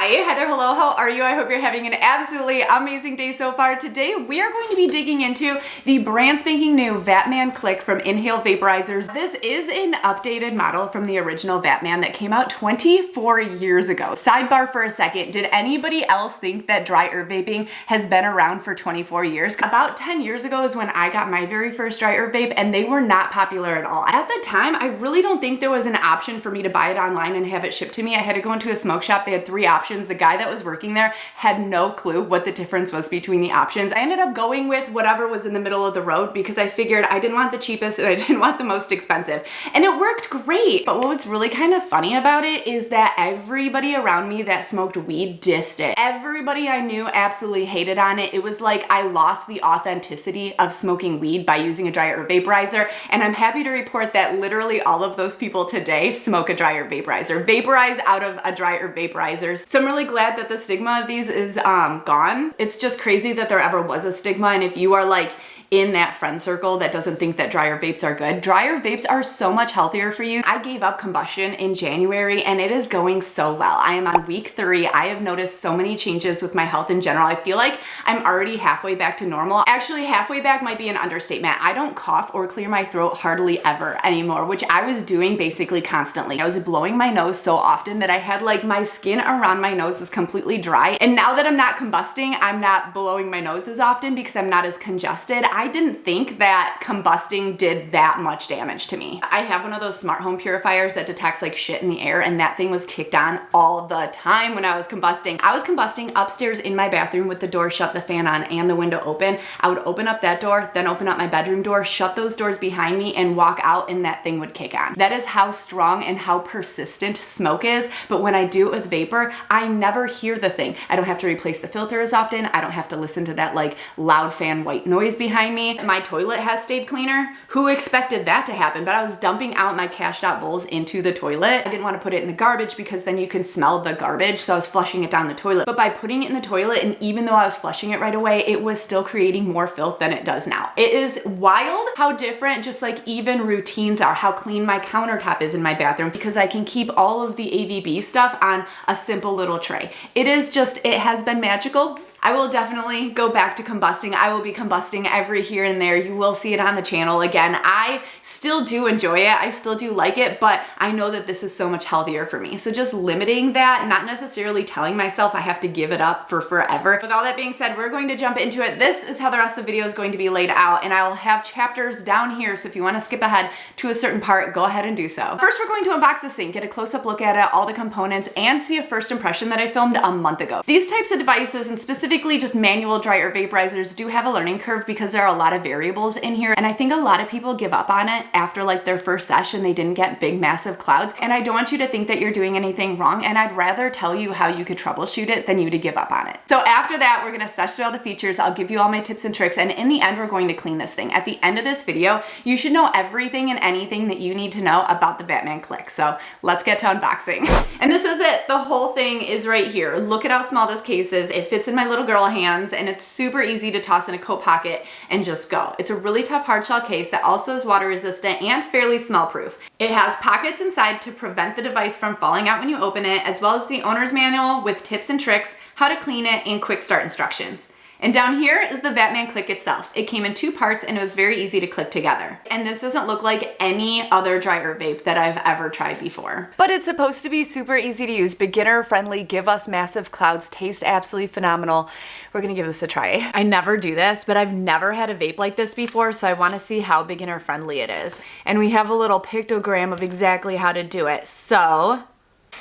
Hi, Heather, hello, how are you? I hope you're having an absolutely amazing day so far. Today, we are going to be digging into the brand spanking new vapman Click from Inhale Vaporizers. This is an updated model from the original vapman that came out 24 years ago. Sidebar for a second, did anybody else think that dry herb vaping has been around for 24 years? About 10 years ago is when I got my very first dry herb vape, and they were not popular at all. At the time, I really don't think there was an option for me to buy it online and have it shipped to me. I had to go into a smoke shop. They had 3 options. The guy that was working there had no clue what the difference was between the options. I ended up going with whatever was in the middle of the road because I figured I didn't want the cheapest and I didn't want the most expensive. And it worked great. But what was really kind of funny about it is that everybody around me that smoked weed dissed it. Everybody I knew absolutely hated on it. It was like I lost the authenticity of smoking weed by using a dry herb vaporizer. And I'm happy to report that literally all of those people today smoke a dry herb vaporizer. Vaporize out of a dry herb vaporizer. So I'm really glad that the stigma of these is gone. It's just crazy that there ever was a stigma, and if you are like in that friend circle that doesn't think that dryer vapes are good. Dryer vapes are so much healthier for you. I gave up combustion in January and it is going so well. I am on week 3. I have noticed so many changes with my health in general. I feel like I'm already halfway back to normal. Actually, halfway back might be an understatement. I don't cough or clear my throat hardly ever anymore, which I was doing basically constantly. I was blowing my nose so often that I had like my skin around my nose was completely dry. And now that I'm not combusting, I'm not blowing my nose as often because I'm not as congested. I didn't think that combusting did that much damage to me. I have one of those smart home purifiers that detects like shit in the air, and that thing was kicked on all the time when I was combusting. I was combusting upstairs in my bathroom with the door shut, the fan on, and the window open. I would open up that door, then open up my bedroom door, shut those doors behind me, and walk out, and that thing would kick on. That is how strong and how persistent smoke is, but when I do it with vapor, I never hear the thing. I don't have to replace the filter as often. I don't have to listen to that like loud fan white noise behind me. My toilet has stayed cleaner. Who expected that to happen? But I was dumping out my cashed out bowls into the toilet. I didn't want to put it in the garbage because then you can smell the garbage, so I was flushing it down the toilet. But by putting it in the toilet, and even though I was flushing it right away, it was still creating more filth than it does now. It is wild how different just like even routines are, how clean my countertop is in my bathroom because I can keep all of the AVB stuff on a simple little tray. It is just, it has been magical. I will definitely go back to combusting. I will be combusting every here and there. You will see it on the channel again. I still do enjoy it. I still do like it, but I know that this is so much healthier for me. So just limiting that, not necessarily telling myself I have to give it up for forever. With all that being said, we're going to jump into it. This is how the rest of the video is going to be laid out, and I will have chapters down here. So if you want to skip ahead to a certain part, go ahead and do so. First, we're going to unbox this thing, get a close-up look at it, all the components, and see a first impression that I filmed a month ago. These types of devices, and specifically just manual dry herb vaporizers, do have a learning curve because there are a lot of variables in here, and I think a lot of people give up on it after like their first session. They didn't get big massive clouds, and I don't want you to think that you're doing anything wrong, and I'd rather tell you how you could troubleshoot it than you to give up on it. So after that, we're gonna search through all the features. I'll give you all my tips and tricks, and in the end, we're going to clean this thing. At the end of this video, you should know everything and anything that you need to know about the vapman Click. So let's get to unboxing. And this is it. The whole thing is right here. Look at how small this case is. It fits in my little girl hands, and it's super easy to toss in a coat pocket and just go. It's a really tough hard shell case that also is water resistant and fairly smell proof. It has pockets inside to prevent the device from falling out when you open it, as well as the owner's manual with tips and tricks, how to clean it, and quick start instructions. And down here is the vapman Click itself. It came in 2 parts and it was very easy to click together. And this doesn't look like any other dry herb vape that I've ever tried before. But it's supposed to be super easy to use, beginner friendly, give us massive clouds, taste absolutely phenomenal. We're gonna give this a try. I never do this, but I've never had a vape like this before, so I wanna see how beginner friendly it is. And we have a little pictogram of exactly how to do it. So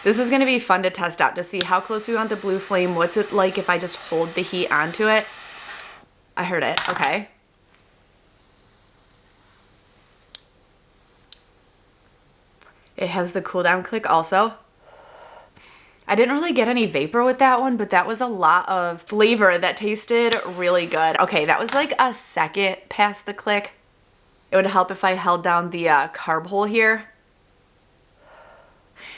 this is gonna be fun to test out to see how close we want the blue flame. What's it like if I just hold the heat onto it? I heard it, okay. It has the cool down click also. I didn't really get any vapor with that one, but that was a lot of flavor that tasted really good. Okay, that was like a second past the click. It would help if I held down the carb hole here.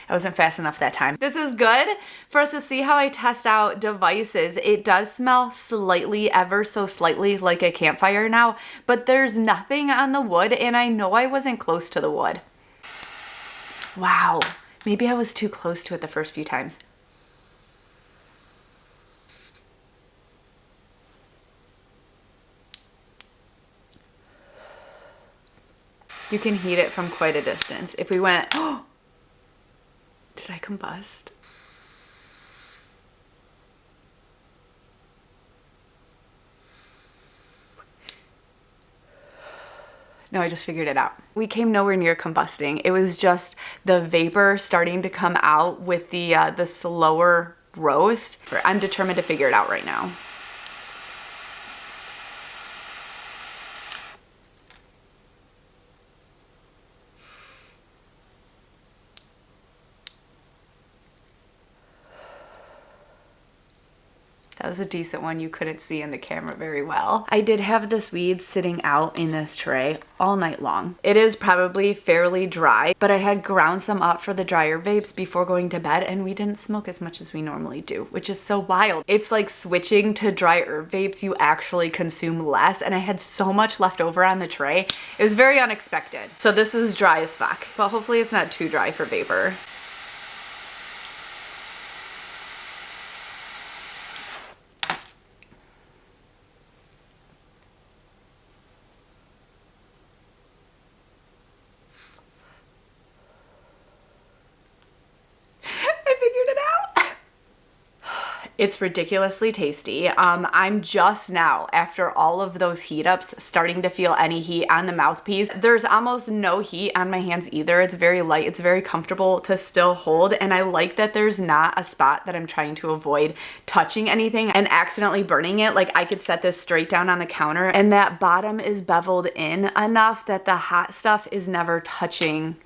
I wasn't fast enough that time. This is good for us to see how I test out devices. It does smell slightly, ever so slightly, like a campfire now, but there's nothing on the wood, and I know I wasn't close to the wood. Wow, maybe I was too close to it the first few times. You can heat it from quite a distance. If we went, oh, did I combust? No, I just figured it out. We came nowhere near combusting. It was just the vapor starting to come out with the slower roast. I'm determined to figure it out right now. That was a decent one. You couldn't see in the camera very well. I did have this weed sitting out in this tray all night long. It is probably fairly dry, but I had ground some up for the dryer vapes before going to bed, and we didn't smoke as much as we normally do, which is so wild. It's like switching to dry herb vapes, you actually consume less, and I had so much left over on the tray. It was very unexpected. So this is dry as fuck, but hopefully it's not too dry for vapor. It's ridiculously tasty. I'm just now, after all of those heat ups, starting to feel any heat on the mouthpiece. There's almost no heat on my hands either. It's very light, it's very comfortable to still hold, and I like that there's not a spot that I'm trying to avoid touching anything and accidentally burning it. Like, I could set this straight down on the counter, and that bottom is beveled in enough that the hot stuff is never touching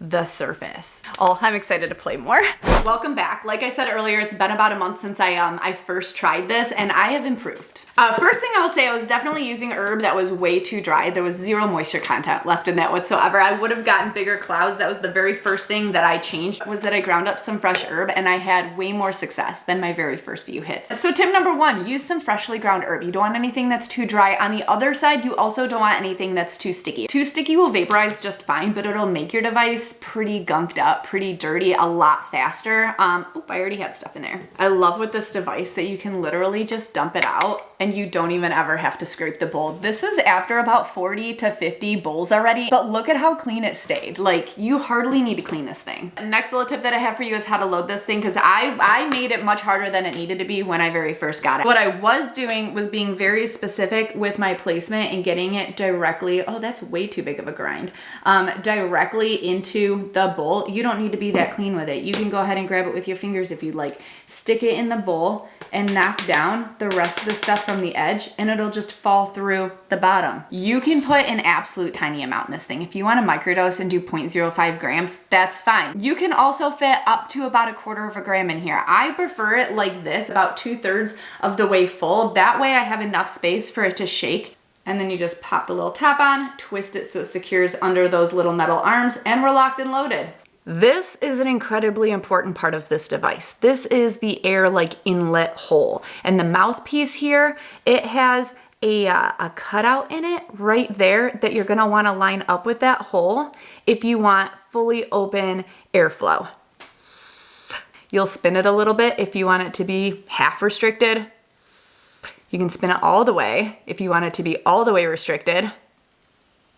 the surface. Oh, I'm excited to play more. Welcome back. Like I said earlier, it's been about a month since I first tried this, and I have improved. First thing I will say, I was definitely using herb that was way too dry. There was zero moisture content left in that whatsoever. I would have gotten bigger clouds. That was the very first thing that I changed, was that I ground up some fresh herb, and I had way more success than my very first few hits. So tip number one, use some freshly ground herb. You don't want anything that's too dry. On the other side, you also don't want anything that's too sticky. Too sticky will vaporize just fine, but it'll make your device pretty gunked up, pretty dirty a lot faster. Oop, I already had stuff in there. I love with this device that you can literally just dump it out and you don't even ever have to scrape the bowl. This is after about 40 to 50 bowls already, but look at how clean it stayed. Like, you hardly need to clean this thing. Next little tip that I have for you is how to load this thing, because I made it much harder than it needed to be when I very first got it. What I was doing was being very specific with my placement and getting it directly, oh, that's way too big of a grind, directly into the bowl. You don't need to be that clean with it. You can go ahead and grab it with your fingers if you'd like. Stick it in the bowl and knock down the rest of the stuff from the edge, and it'll just fall through the bottom. You can put an absolute tiny amount in this thing. If you want to microdose and do 0.05 grams, that's fine. You can also fit up to about 1/4 gram in here. I prefer it like this, about 2/3 of the way full. That way I have enough space for it to shake. And then you just pop the little top on, twist it so it secures under those little metal arms, and we're locked and loaded. This is an incredibly important part of this device. This is the air like inlet hole. And the mouthpiece here, it has a cutout in it right there that you're gonna wanna line up with that hole if you want fully open airflow. You'll spin it a little bit if you want it to be half restricted. You can spin it all the way if you want it to be all the way restricted.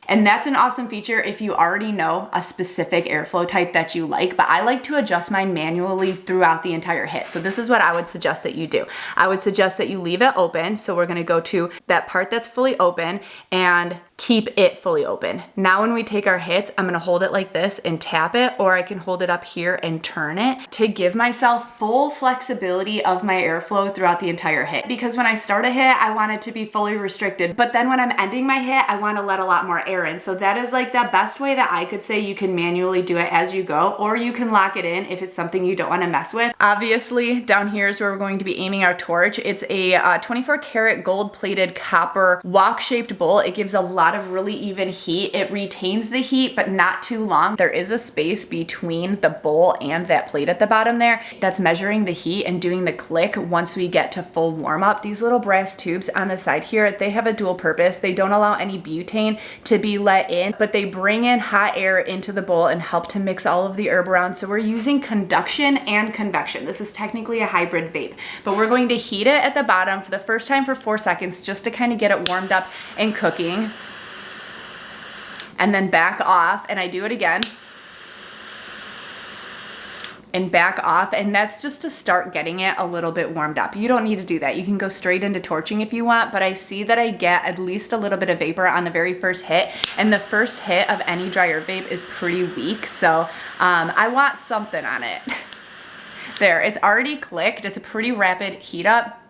And that's an awesome feature if you already know a specific airflow type that you like, but I like to adjust mine manually throughout the entire hit. So this is what I would suggest that you do. I would suggest that you leave it open. So we're gonna go to that part that's fully open and keep it fully open. Now when we take our hits, I'm gonna hold it like this and tap it, or I can hold it up here and turn it to give myself full flexibility of my airflow throughout the entire hit. Because when I start a hit, I want it to be fully restricted, but then when I'm ending my hit, I wanna let a lot more air in. So that is like the best way that I could say you can manually do it as you go, or you can lock it in if it's something you don't wanna mess with. Obviously, down here is where we're going to be aiming our torch. It's a 24 karat gold plated copper walk-shaped bowl. It gives a lot of really even heat. It retains the heat, but not too long. There is a space between the bowl and that plate at the bottom there that's measuring the heat and doing the click once we get to full warm up. These little brass tubes on the side here, they have a dual purpose. They don't allow any butane to be let in, but they bring in hot air into the bowl and help to mix all of the herb around. So we're using conduction and convection. This is technically a hybrid vape, but we're going to heat it at the bottom for the first time for 4 seconds just to kind of get it warmed up and cooking. and then back off, and I do it again. And back off, and that's just to start getting it a little bit warmed up. You don't need to do that. You can go straight into torching if you want, but I see that I get at least a little bit of vapor on the very first hit, and the first hit of any dry herb vape is pretty weak, so I want something on it. There, it's already clicked. It's a pretty rapid heat up.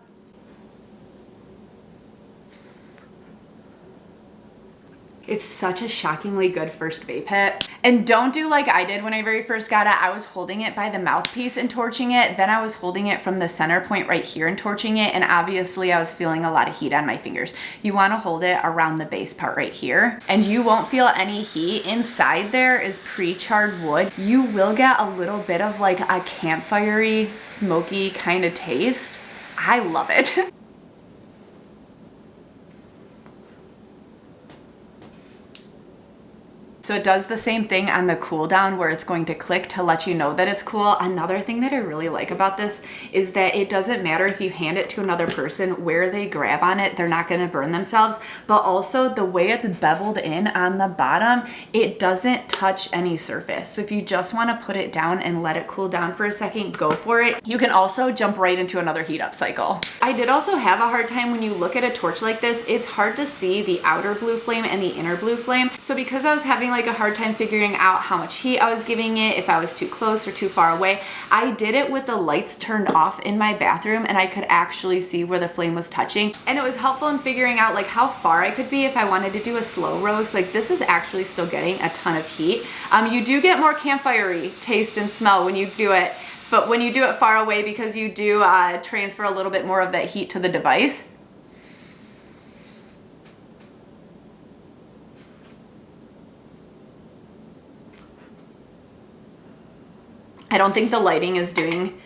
It's such a shockingly good first vape hit. And don't do like I did when I very first got it. I was holding it by the mouthpiece and torching it. Then I was holding it from the center point right here and torching it. And obviously I was feeling a lot of heat on my fingers. You want to hold it around the base part right here. And you won't feel any heat. Inside there is pre-charred wood. You will get a little bit of like a campfire-y, smoky kind of taste. I love it. So it does the same thing on the cool down where it's going to click to let you know that it's cool. Another thing that I really like about this is that it doesn't matter if you hand it to another person where they grab on it, they're not gonna burn themselves, but also the way it's beveled in on the bottom, it doesn't touch any surface. So if you just wanna put it down and let it cool down for a second, go for it. You can also jump right into another heat up cycle. I did also have a hard time when you look at a torch like this, it's hard to see the outer blue flame and the inner blue flame. So because I was having like a hard time figuring out how much heat I was giving it, if I was too close or too far away, I did it with the lights turned off in my bathroom and I could actually see where the flame was touching. And it was helpful in figuring out like how far I could be if I wanted to do a slow roast. Like this is actually still getting a ton of heat. You do get more campfire-y taste and smell when you do it, but when you do it far away because you do transfer a little bit more of that heat to the device. I don't think the lighting is doing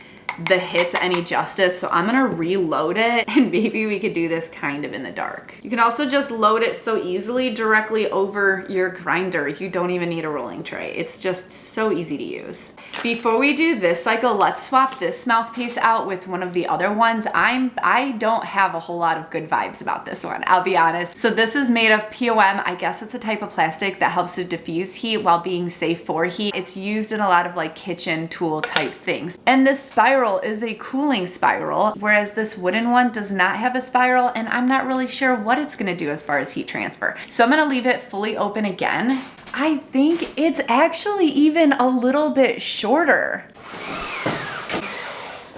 the hits any justice, so I'm gonna reload it and maybe we could do this kind of in the dark. You can also just load it so easily directly over your grinder. You don't even need a rolling tray. It's just so easy to use. Before we do this cycle, let's swap this mouthpiece out with one of the other ones. I don't have a whole lot of good vibes about this one, I'll be honest. So this is made of POM. I guess it's a type of plastic that helps to diffuse heat while being safe for heat. It's used in a lot of like kitchen tool type things. And this spiral is a cooling spiral, whereas this wooden one does not have a spiral, and I'm not really sure what it's gonna do as far as heat transfer. So I'm gonna leave it fully open again. I think it's actually even a little bit shorter.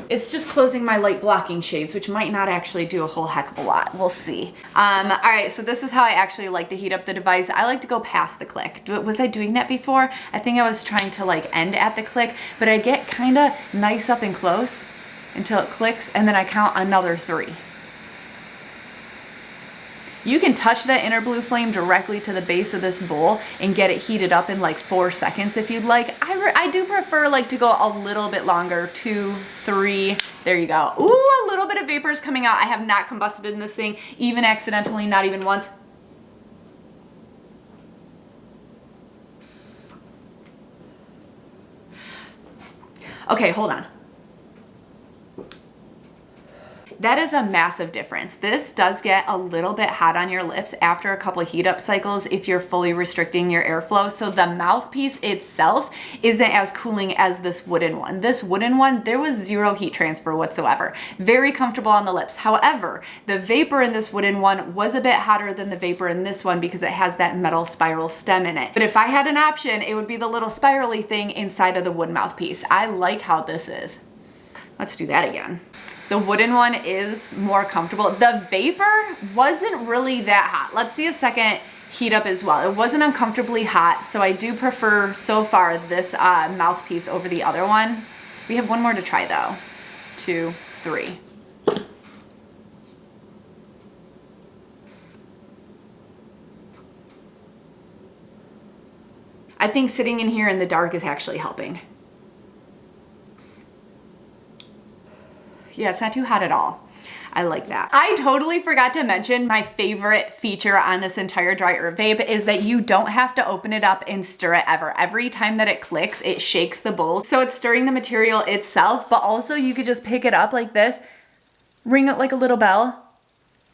It's just closing my light blocking shades, which might not actually do a whole heck of a lot. We'll see. All right, so this is how I actually like to heat up the device. I like to go past the click. Was I doing that before? I think I was trying to like end at the click, but I get kind of nice up and close until it clicks, and then I count another 3. You can touch that inner blue flame directly to the base of this bowl and get it heated up in like 4 seconds if you'd like. I do prefer like to go a little bit longer, 2, 3, there you go. Ooh, a little bit of vapor is coming out. I have not combusted in this thing, even accidentally, not even once. Okay, hold on. That is a massive difference. This does get a little bit hot on your lips after a couple of heat up cycles if you're fully restricting your airflow. So the mouthpiece itself isn't as cooling as this wooden one. This wooden one, there was 0 heat transfer whatsoever. Very comfortable on the lips. However, the vapor in this wooden one was a bit hotter than the vapor in this one because it has that metal spiral stem in it. But if I had an option, it would be the little spirally thing inside of the wood mouthpiece. I like how this is. Let's do that again. The wooden one is more comfortable. The vapor wasn't really that hot. Let's see a second heat up as well. It wasn't uncomfortably hot, so I do prefer so far this mouthpiece over the other one. We have one more to try though. 2, 3. I think sitting in here in the dark is actually helping. Yeah, it's not too hot at all. I like that. I totally forgot to mention my favorite feature on this entire dry herb vape is that you don't have to open it up and stir it ever. Every time that it clicks, it shakes the bowl. So it's stirring the material itself, but also you could just pick it up like this, ring it like a little bell,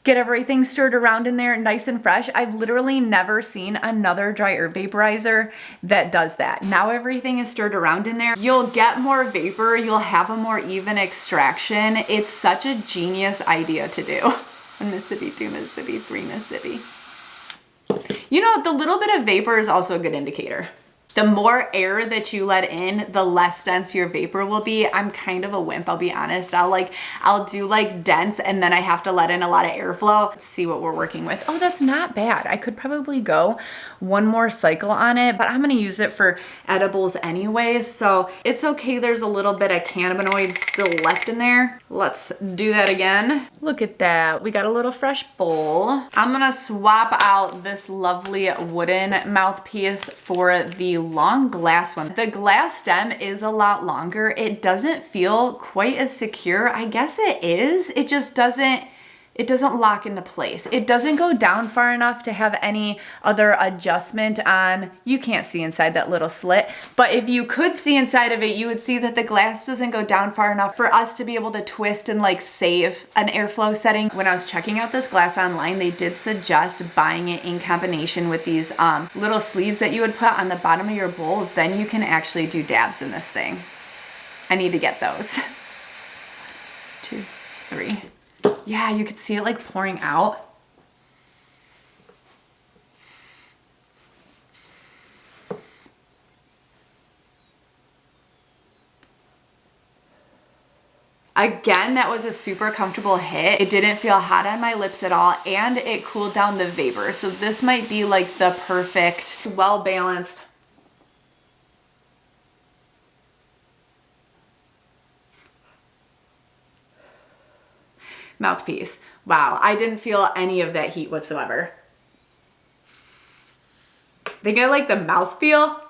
Get everything stirred around in there nice and fresh. I've literally never seen another dry herb vaporizer that does that. Now everything is stirred around in there. You'll get more vapor. You'll have a more even extraction. It's such a genius idea to do. 1 Mississippi, 2 Mississippi, 3 Mississippi. You know, the little bit of vapor is also a good indicator. The more air that you let in, the less dense your vapor will be. I'm kind of a wimp, I'll be honest. I'll do like dense and then I have to let in a lot of airflow. Let's see what we're working with. Oh, that's not bad. I could probably go one more cycle on it, but I'm gonna use it for edibles anyway, so it's okay. There's a little bit of cannabinoids still left in there. Let's do that again. Look at that. We got a little fresh bowl. I'm gonna swap out this lovely wooden mouthpiece for the long glass one. The glass stem is a lot longer. It doesn't feel quite as secure. I guess it is. It just doesn't lock into place. It doesn't go down far enough to have any other adjustment on. You can't see inside that little slit, but if you could see inside of it, you would see that the glass doesn't go down far enough for us to be able to twist and like save an airflow setting. When I was checking out this glass online, they did suggest buying it in combination with these little sleeves that you would put on the bottom of your bowl. Then you can actually do dabs in this thing. I need to get those. 2, 3. Yeah, you could see it like pouring out. Again, that was a super comfortable hit. It didn't feel hot on my lips at all, and it cooled down the vapor. So this might be like the perfect, well-balanced mouthpiece. Wow, I didn't feel any of that heat whatsoever. I think I like the mouthfeel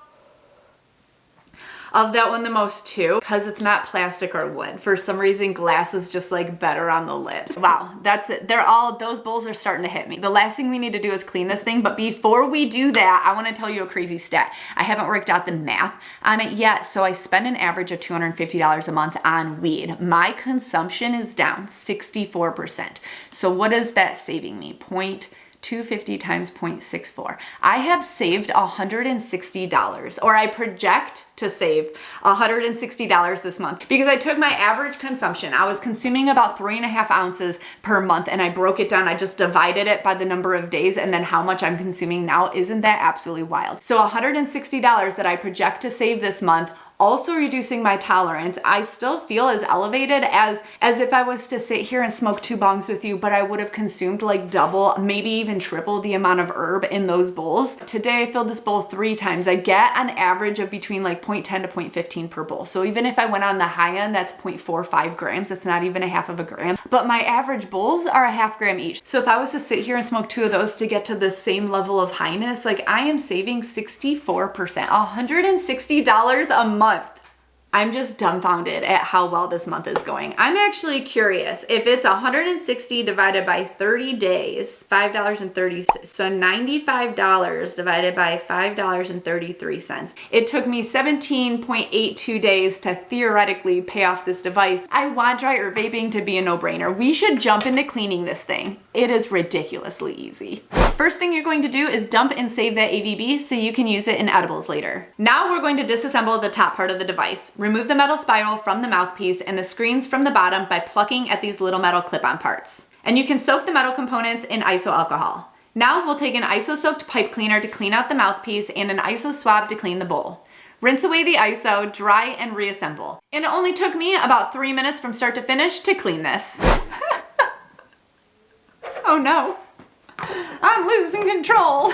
of that one the most too, because it's not plastic or wood. For some reason, glass is just like better on the lips. Wow, that's it. Those bowls are starting to hit me. The last thing we need to do is clean this thing, but before we do that, I wanna tell you a crazy stat. I haven't worked out the math on it yet, so I spend an average of $250 a month on weed. My consumption is down 64%. So what is that saving me? 250 times 0.64. I have saved $160, or I project to save $160 this month, because I took my average consumption. I was consuming about 3.5 ounces per month, and I broke it down. I just divided it by the number of days and then how much I'm consuming now. Isn't that absolutely wild? So $160 that I project to save this month, also reducing my tolerance. I still feel as elevated as if I was to sit here and smoke 2 bongs with you, but I would have consumed like double, maybe even triple the amount of herb in those bowls. Today I filled this bowl 3 times. I get an average of between like 0.10 to 0.15 per bowl. So even if I went on the high end, that's 0.45 grams. That's not even a half of a gram, but my average bowls are a half gram each. So if I was to sit here and smoke 2 of those to get to the same level of highness, like I am saving 64%, $160 a month. I'm just dumbfounded at how well this month is going. I'm actually curious if it's 160 divided by 30 days, $5.30, so $95 divided by $5.33. It took me 17.82 days to theoretically pay off this device. I want dry herb vaping to be a no-brainer. We should jump into cleaning this thing. It is ridiculously easy. First thing you're going to do is dump and save that AVB so you can use it in edibles later. Now we're going to disassemble the top part of the device. Remove the metal spiral from the mouthpiece and the screens from the bottom by plucking at these little metal clip-on parts. And you can soak the metal components in iso alcohol. Now we'll take an iso-soaked pipe cleaner to clean out the mouthpiece and an iso swab to clean the bowl. Rinse away the iso, dry, and reassemble. And it only took me about 3 minutes from start to finish to clean this. Oh no. I'm losing control.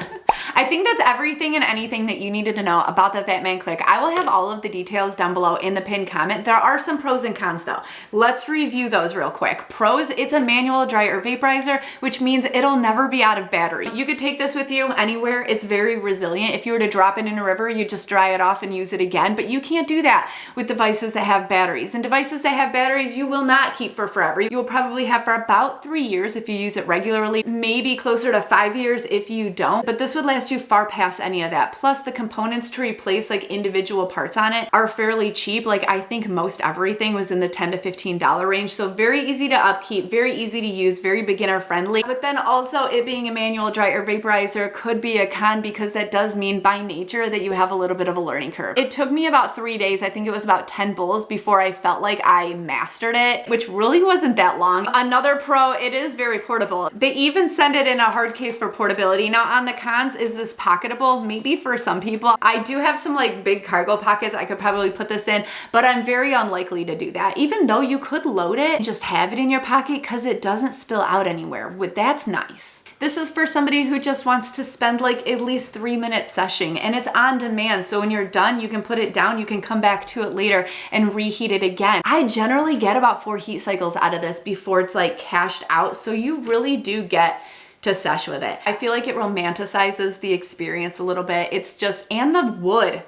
I think that's everything and anything that you needed to know about the vapman Click. I will have all of the details down below in the pinned comment. There are some pros and cons though. Let's review those real quick. Pros, it's a manual dry herb vaporizer, which means it'll never be out of battery. You could take this with you anywhere. It's very resilient. If you were to drop it in a river, you just dry it off and use it again, but you can't do that with devices that have batteries. And devices that have batteries, you will not keep for forever. You will probably have for about 3 years if you use it regularly, maybe closer to 5 years if you don't, but this would last gets you far past any of that. Plus the components to replace like individual parts on it are fairly cheap. Like I think most everything was in the $10 to $15 range. So very easy to upkeep, very easy to use, very beginner friendly. But then also it being a manual dry herb vaporizer could be a con because that does mean by nature that you have a little bit of a learning curve. It took me about 3 days. I think it was about 10 bowls before I felt like I mastered it, which really wasn't that long. Another pro, it is very portable. They even send it in a hard case for portability. Now on the cons, is this pocketable? Maybe for some people. I do have some like big cargo pockets I could probably put this in, but I'm very unlikely to do that. Even though you could load it and just have it in your pocket because it doesn't spill out anywhere. That's nice. This is for somebody who just wants to spend like at least 3 minutes seshing, and it's on demand. So when you're done, you can put it down, you can come back to it later and reheat it again. I generally get about 4 heat cycles out of this before it's like cashed out. So you really do get to sesh with it. I feel like it romanticizes the experience a little bit. It's just, and the wood.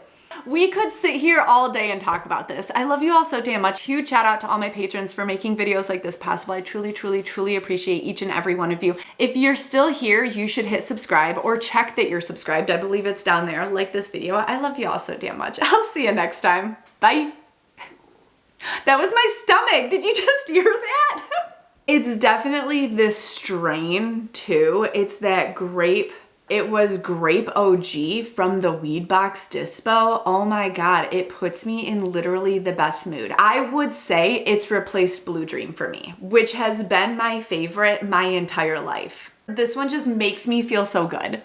We could sit here all day and talk about this. I love you all so damn much. Huge shout out to all my patrons for making videos like this possible. I truly, truly, truly appreciate each and every one of you. If you're still here, you should hit subscribe or check that you're subscribed. I believe it's down there. Like this video. I love you all so damn much. I'll see you next time. Bye. That was my stomach. Did you just hear that? It's definitely this strain too. It's that grape. It was Grape OG from the Weed Box Dispo. Oh my God, it puts me in literally the best mood. I would say it's replaced Blue Dream for me, which has been my favorite my entire life. This one just makes me feel so good.